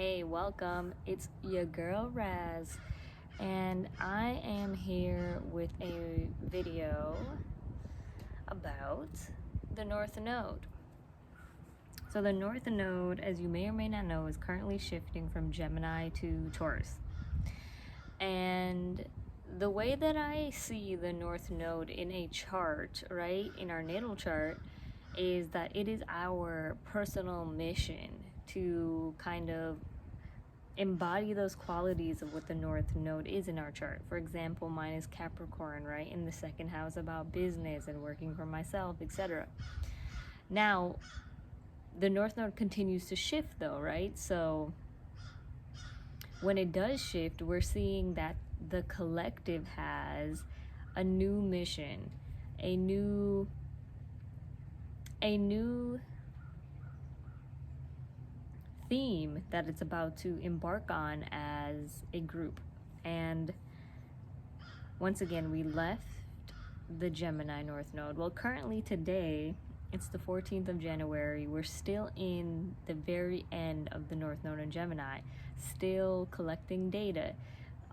Hey, welcome. It's your girl Raz, and I am here with a video about the North Node. So, the North Node, as you may or may not know, is currently shifting from Gemini to Taurus. And the way that I see the North Node in a chart, right, in our natal chart, is that it is our personal mission to kind of embody those qualities of what the North Node is in our chart. For example, mine is Capricorn, right, in the second house about business and working for myself, etc. Now, the North Node continues to shift though, right? So when it does shift, we're seeing that the collective has a new mission, a new theme that it's about to embark on as a group. And once again, we left the Gemini North Node. Well, currently today, it's the 14th of January. We're still in the very end of the North Node in Gemini, still collecting data,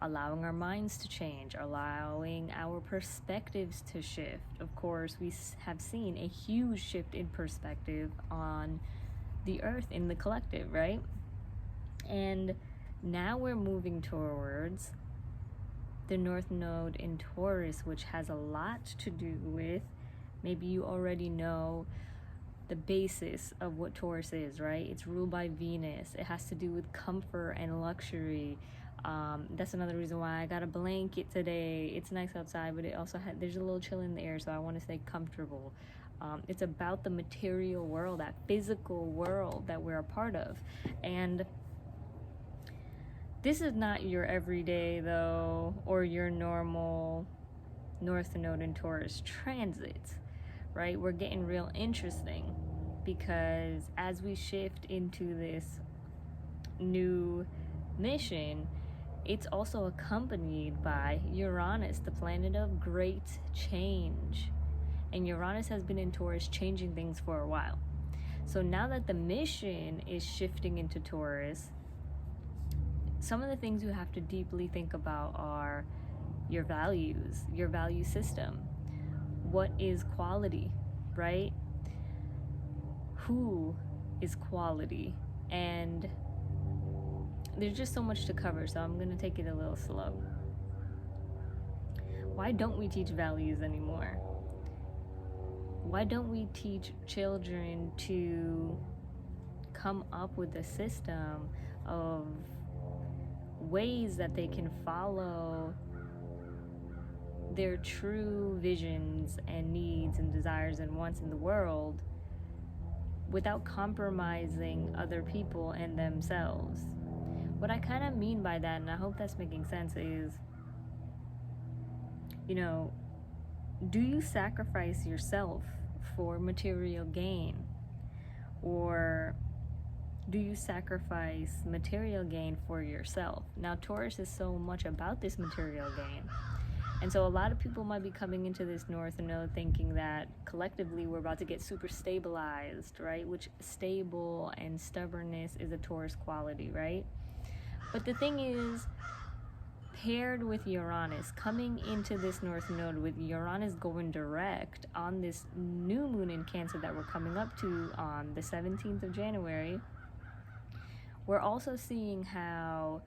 allowing our minds to change, allowing our perspectives to shift. Of course, we have seen a huge shift in perspective on the earth in the collective, right? And now we're moving towards the North Node in Taurus, which has a lot to do with, maybe you already know the basis of what Taurus is, right? It's ruled by Venus. It has to do with comfort and luxury. That's another reason why I got a blanket today. It's nice outside, but it also there's a little chill in the air, so I want to stay comfortable. It's about the material world, that physical world that we're a part of. And this is not your everyday, though, or your normal North Node in Taurus transit, right? We're getting real interesting because as we shift into this new mission, it's also accompanied by Uranus, the planet of great change. And Uranus has been in Taurus changing things for a while. So now that the mission is shifting into Taurus, some of the things you have to deeply think about are your values, your value system. What is quality, right? Who is quality? And there's just so much to cover, so I'm going to take it a little slow. Why don't we teach values anymore? Why don't we teach children to come up with a system of ways that they can follow their true visions and needs and desires and wants in the world without compromising other people and themselves? What I kind of mean by that, and I hope that's making sense, is, do you sacrifice yourself for material gain? Or do you sacrifice material gain for yourself? Now, Taurus is so much about this material gain. And so a lot of people might be coming into this North Node thinking that collectively we're about to get super stabilized, right? Which stable and stubbornness is a Taurus quality, right? But the thing is, paired with Uranus, coming into this North Node with Uranus going direct on this new moon in Cancer that we're coming up to on the 17th of January, we're also seeing how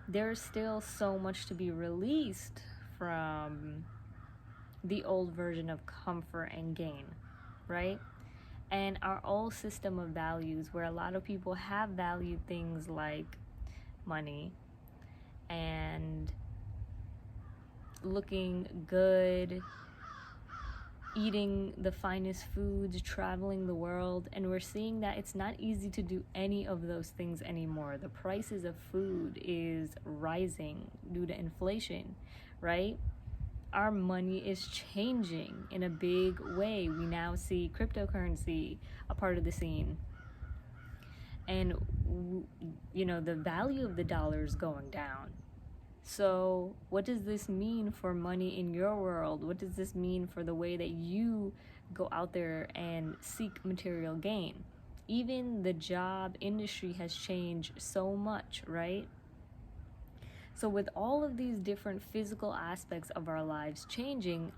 there's still so much to be released from the old version of comfort and gain, right? And our old system of values, where a lot of people have valued things like money and looking good, eating the finest foods, traveling the world, and we're seeing that it's not easy to do any of those things anymore. The prices of food is rising due to inflation, right? Our money is changing in a big way. We now see cryptocurrency a part of the scene. And, the value of the dollar is going down. So what does this mean for money in your world? What does this mean for the way that you go out there and seek material gain? Even the job industry has changed so much, right? So with all of these different physical aspects of our lives changing,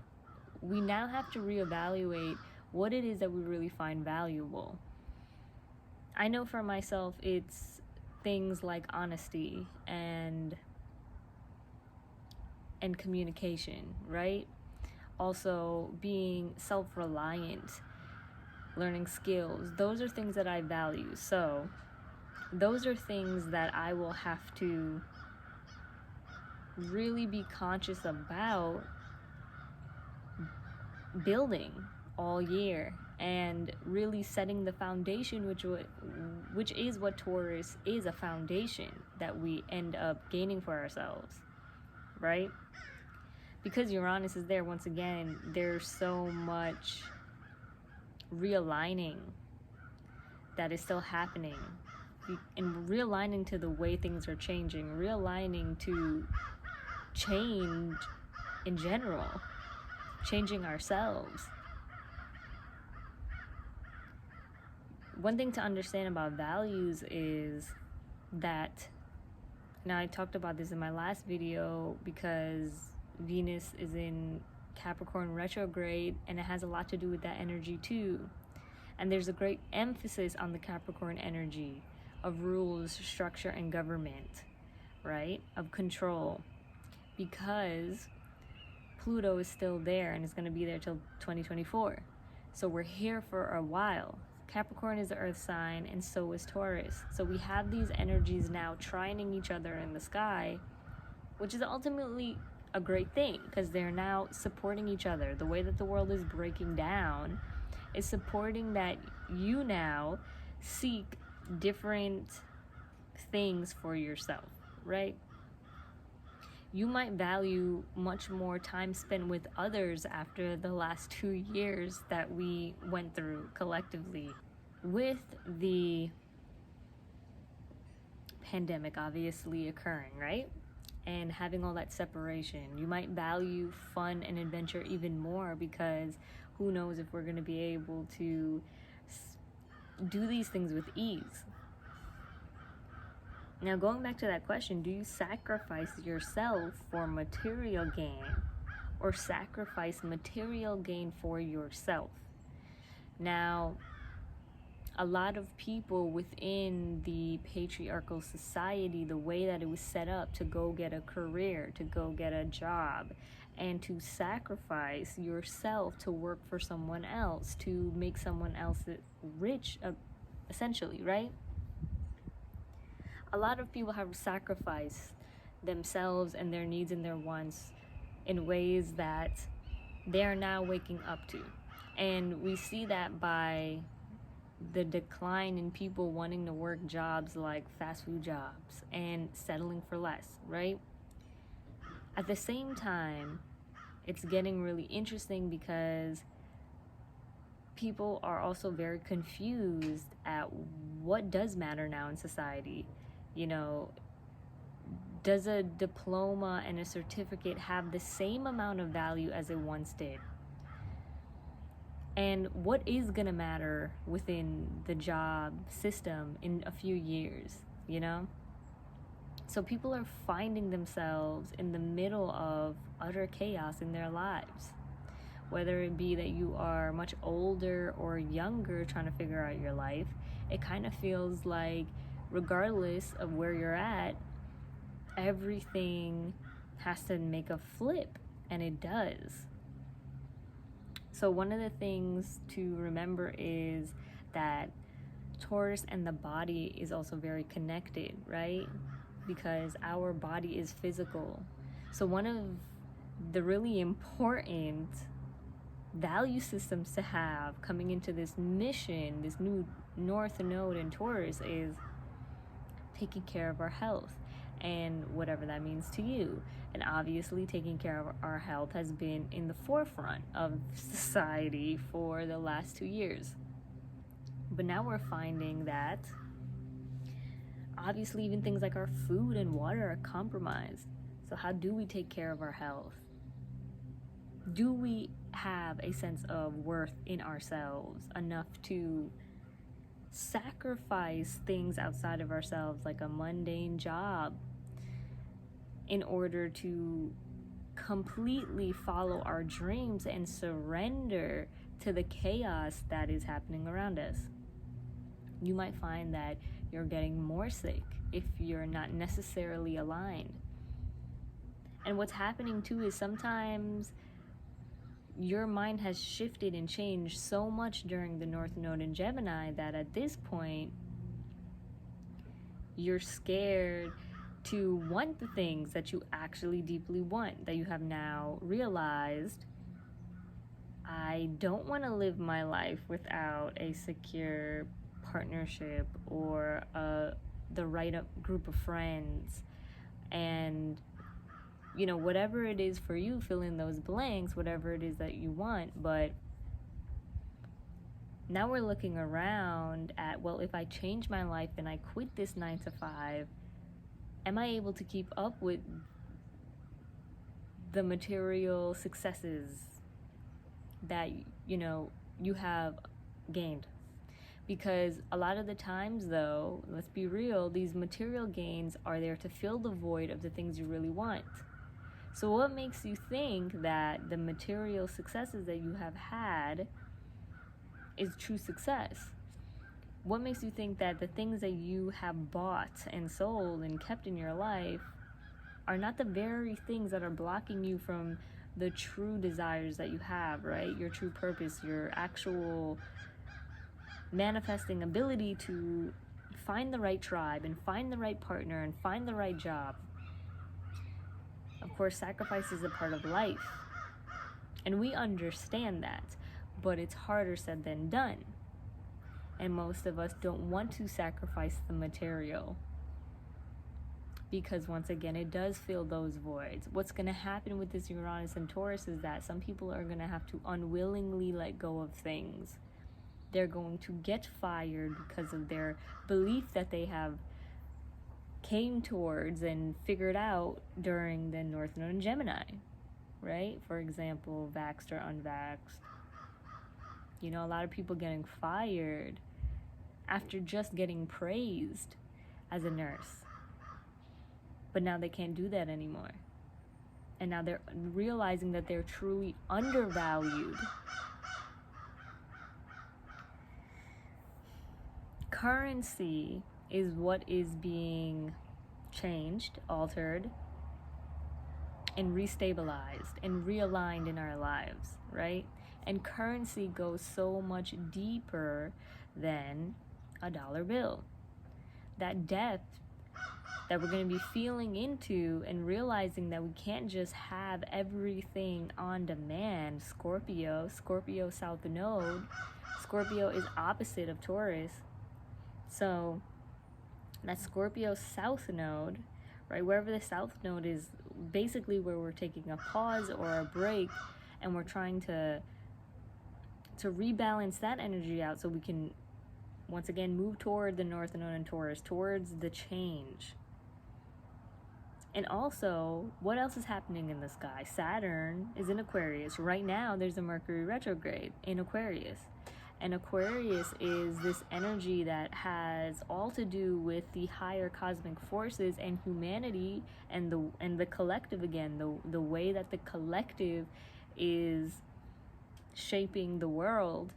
we now have to reevaluate what it is that we really find valuable. I know for myself, it's things like honesty and communication, right? Also being self-reliant, learning skills. Those are things that I value. So those are things that I will have to really be conscious about building all year, and really setting the foundation, which is what Taurus is, a foundation that we end up gaining for ourselves, right? Because Uranus is there, once again, there's so much realigning that is still happening, and realigning to the way things are changing, realigning to change in general, changing ourselves. One thing to understand about values is that, now I talked about this in my last video, because Venus is in Capricorn retrograde, and it has a lot to do with that energy too. And there's a great emphasis on the Capricorn energy of rules, structure, and government, right? Of control, because Pluto is still there, and it's going to be there till 2024. So we're here for a while. Capricorn is the earth sign, and so is Taurus. So we have these energies now trining each other in the sky, which is ultimately a great thing, because they're now supporting each other. The way that the world is breaking down is supporting that you now seek different things for yourself, right? You might value much more time spent with others after the last 2 years that we went through collectively. With the pandemic obviously occurring, right? And having all that separation, you might value fun and adventure even more, because who knows if we're going to be able to do these things with ease. Now, going back to that question, do you sacrifice yourself for material gain, or sacrifice material gain for yourself? Now, a lot of people within the patriarchal society, the way that it was set up to go get a career, to go get a job, and to sacrifice yourself to work for someone else, to make someone else rich, essentially, right? A lot of people have sacrificed themselves and their needs and their wants in ways that they are now waking up to. And we see that by the decline in people wanting to work jobs like fast food jobs and settling for less, right? At the same time, it's getting really interesting, because people are also very confused at what does matter now in society. You know, does a diploma and a certificate have the same amount of value as it once did? And what is gonna matter within the job system in a few years, you know? So people are finding themselves in the middle of utter chaos in their lives. Whether it be that you are much older or younger trying to figure out your life, it kind of feels like, regardless of where you're at, everything has to make a flip, and it does. So one of the things to remember is that Taurus and the body is also very connected, right? Because our body is physical. So one of the really important value systems to have coming into this mission, this new North Node in Taurus, is taking care of our health, and whatever that means to you. And obviously taking care of our health has been in the forefront of society for the last 2 years. But now we're finding that obviously even things like our food and water are compromised. So how do we take care of our health? Do we have a sense of worth in ourselves enough to sacrifice things outside of ourselves, like a mundane job, in order to completely follow our dreams and surrender to the chaos that is happening around us. You might find that you're getting more sick if you're not necessarily aligned. And what's happening too is sometimes your mind has shifted and changed so much during the North Node in Gemini that at this point, you're scared to want the things that you actually deeply want, that you have now realized. I don't want to live my life without a secure partnership or the right group of friends. And whatever it is for you, fill in those blanks, whatever it is that you want. But now we're looking around at, well, if I change my life and I quit this 9 to 5, am I able to keep up with the material successes that you have gained? Because a lot of the times, though, let's be real, these material gains are there to fill the void of the things you really want. So what makes you think that the material successes that you have had is true success? What makes you think that the things that you have bought and sold and kept in your life are not the very things that are blocking you from the true desires that you have, right? Your true purpose, your actual manifesting ability to find the right tribe and find the right partner and find the right job. Of course, sacrifice is a part of life, and we understand that, but it's harder said than done. And most of us don't want to sacrifice the material because, once again, it does fill those voids. What's going to happen with this Uranus and Taurus is that some people are going to have to unwillingly let go of things. They're going to get fired because of their belief that they have came towards and figured out during the North Node in Gemini, right? For example, vaxxed or unvaxxed. A lot of people getting fired after just getting praised as a nurse. But now they can't do that anymore. And now they're realizing that they're truly undervalued. Currency is what is being changed, altered, and restabilized and realigned in our lives, right? And currency goes so much deeper than a dollar bill. That depth that we're going to be feeling into and realizing that we can't just have everything on demand. Scorpio South Node. Scorpio is opposite of Taurus. So that Scorpio South Node, right, wherever the South Node is, basically where we're taking a pause or a break, and we're trying to rebalance that energy out so we can once again move toward the North Node and Taurus, towards the change. And also, what else is happening in the sky? Saturn is in Aquarius. Right now, there's a Mercury retrograde in Aquarius. And Aquarius is this energy that has all to do with the higher cosmic forces and humanity and the collective again, the way that the collective is shaping the world.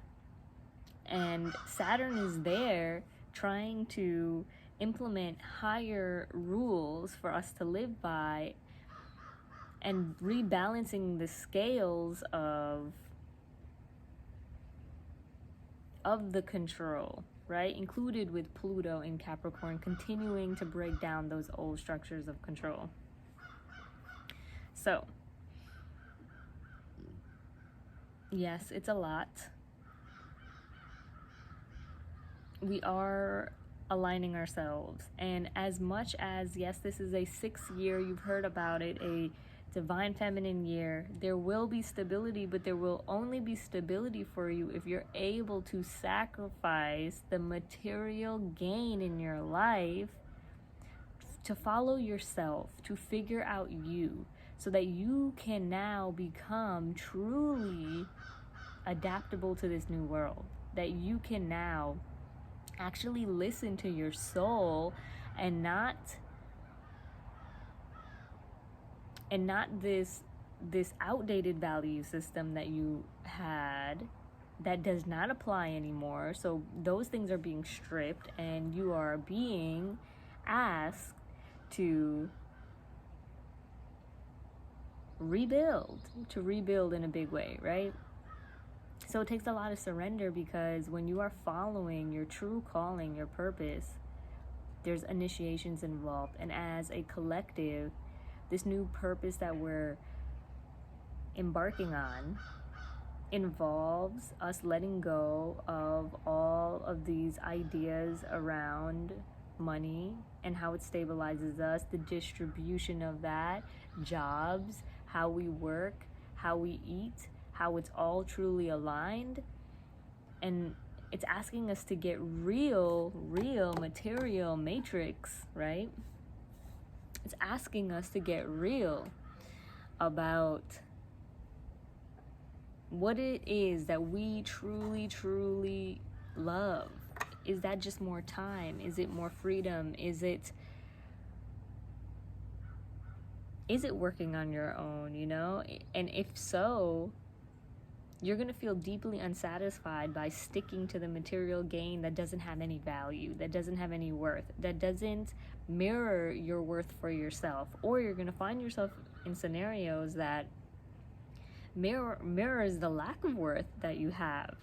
And Saturn is there trying to implement higher rules for us to live by and rebalancing the scales of the control, right? Included with Pluto in Capricorn, continuing to break down those old structures of control. So, yes, it's a lot. We are aligning ourselves, and as much as, yes, this is a 6th year, you've heard about it, a divine feminine year, there will be stability, but there will only be stability for you if you're able to sacrifice the material gain in your life to follow yourself, to figure out you, so that you can now become truly adaptable to this new world, that you can now Actually listen to your soul, and not this outdated value system that you had that does not apply anymore. So those things are being stripped, and you are being asked to rebuild in a big way, right? So it takes a lot of surrender, because when you are following your true calling, your purpose, there's initiations involved. And as a collective, this new purpose that we're embarking on involves us letting go of all of these ideas around money and how it stabilizes us, the distribution of that, jobs, how we work, how we eat, how it's all truly aligned. And it's asking us to get real material matrix, right? It's asking us to get real about what it is that we truly love. Is that just more time? Is it more freedom? Is it working on your own, you know? And if so, you're going to feel deeply unsatisfied by sticking to the material gain that doesn't have any value, that doesn't have any worth, that doesn't mirror your worth for yourself. Or you're going to find yourself in scenarios that mirrors the lack of worth that you have,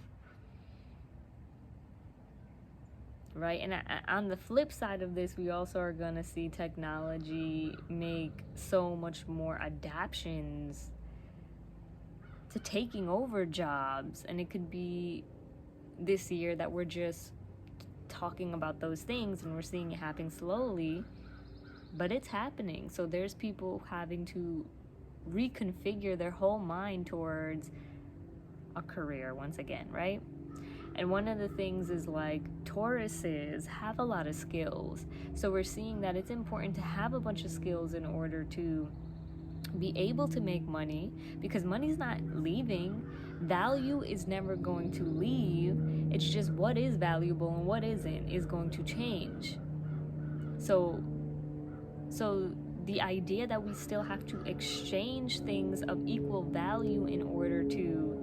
right? And on the flip side of this, we also are going to see technology make so much more adaptions to taking over jobs. And it could be this year that we're just talking about those things and we're seeing it happen slowly, but it's happening. So there's people having to reconfigure their whole mind towards a career once again, right? And one of the things is, like, Tauruses have a lot of skills. So we're seeing that it's important to have a bunch of skills in order to be able to make money, because money's not leaving. Value is never going to leave. It's just what is valuable and what isn't is going to change. So the idea that we still have to exchange things of equal value in order to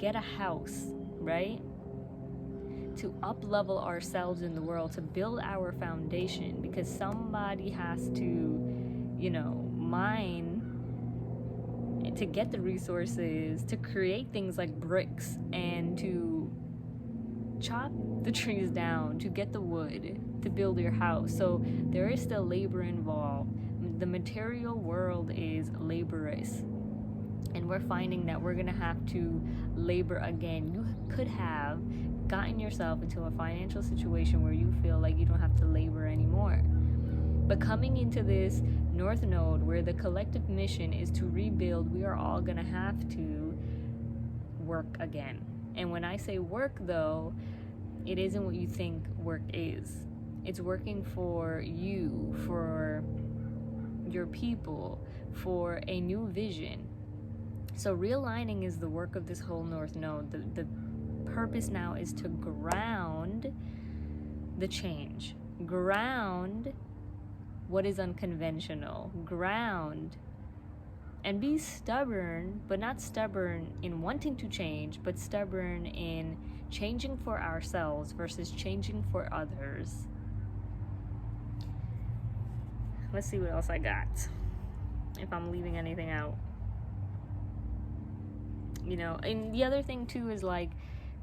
get a house, right? To up-level ourselves in the world, to build our foundation, because somebody has to, mine to get the resources to create things like bricks, and to chop the trees down to get the wood to build your house. So there is still labor involved. The material world is laborious, and we're finding that we're gonna have to labor again. You could have gotten yourself into a financial situation where you feel like you don't have to labor anymore. But coming into this North Node, where the collective mission is to rebuild, we are all gonna have to work again. And when I say work, though, it isn't what you think work is. It's working for you, for your people, for a new vision. So realigning is the work of this whole North Node. The purpose now is to ground the change, ground what is unconventional, ground, and be stubborn, but not stubborn in wanting to change, but stubborn in changing for ourselves versus changing for others. Let's see what else I got, if I'm leaving anything out. And the other thing too is, like,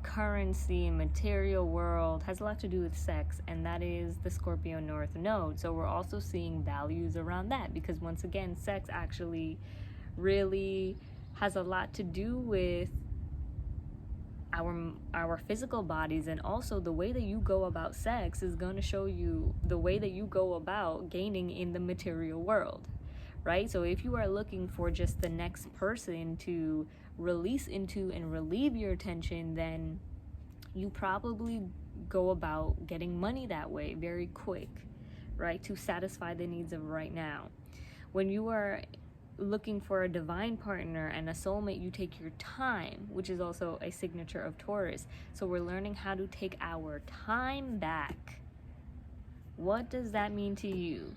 currency and material world has a lot to do with sex, and that is the Scorpio North Node. So we're also seeing values around that, because once again, sex actually really has a lot to do with our physical bodies, and also the way that you go about sex is going to show you the way that you go about gaining in the material world, right? So if you are looking for just the next person to release into and relieve your attention, then you probably go about getting money that way very quick, right? To satisfy the needs of right now. When you are looking for a divine partner and a soulmate, you take your time, which is also a signature of Taurus. So we're learning how to take our time back. What does that mean to you?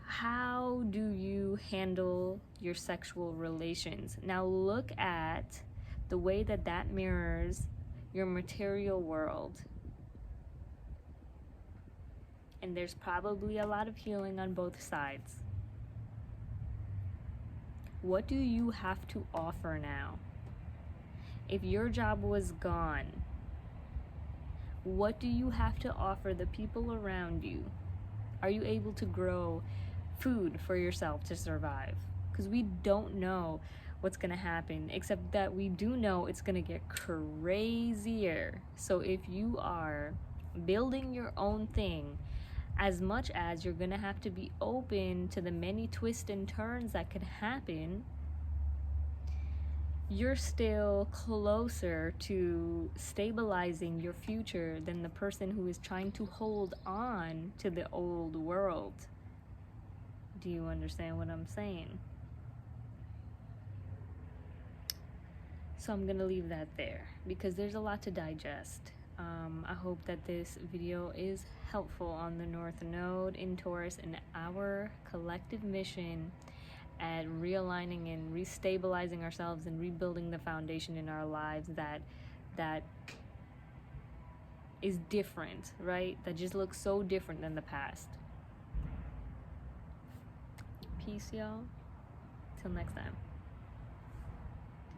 How do you handle your sexual relations? Now look at the way that that mirrors your material world. And there's probably a lot of healing on both sides. What do you have to offer now? If your job was gone, what do you have to offer the people around you? Are you able to grow food for yourself to survive? Because we don't know what's going to happen, except that we do know it's going to get crazier. So if you are building your own thing, as much as you're going to have to be open to the many twists and turns that could happen, you're still closer to stabilizing your future than the person who is trying to hold on to the old world. Do you understand what I'm saying? So I'm gonna leave that there because there's a lot to digest. I hope that this video is helpful on the North Node in Taurus and our collective mission at realigning and restabilizing ourselves and rebuilding the foundation in our lives that is different, right? That just looks so different than the past. Peace, y'all. Till next time.